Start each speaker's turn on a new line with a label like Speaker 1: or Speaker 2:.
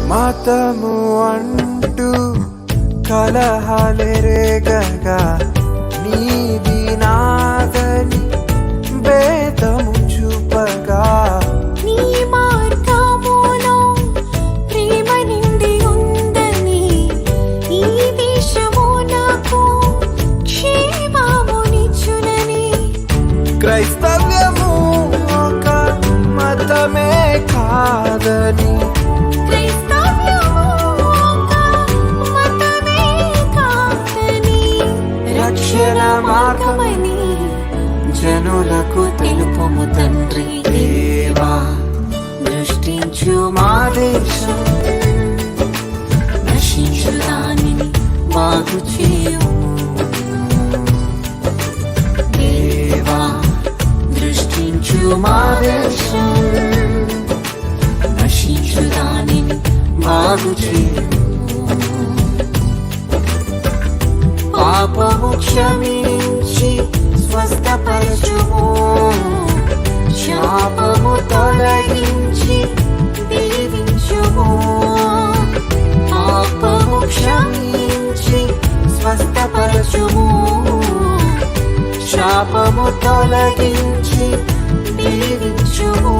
Speaker 1: మతము అంటూ కలహాలెరేగగా నీది నాదని భేదము చూపగా
Speaker 2: నీ మార్గములో ప్రేమ నిండి ఉందని ఈ దేశము నాకు క్షేమమునిచ్చునని
Speaker 1: క్రైస్తవ్యము ఒక మతమే కాదని రక్షణ మార్గమని
Speaker 2: జనులకు తెలుపుము తండ్రి.
Speaker 1: దేవా దృష్టించు మా దేశం,
Speaker 2: నశించు దానిని బాగు చేయుము.
Speaker 1: దేవా దృష్టించు మా దేశం,
Speaker 2: నశించు దానిని
Speaker 1: బాగు చేయుము. పాపము క్షమించి స్వస్థపరచుము, శాపము తొలగించి దీవించుము. పాపము క్షమించి స్వస్థపరచుము, శాపము తొలగించి దీవించుము.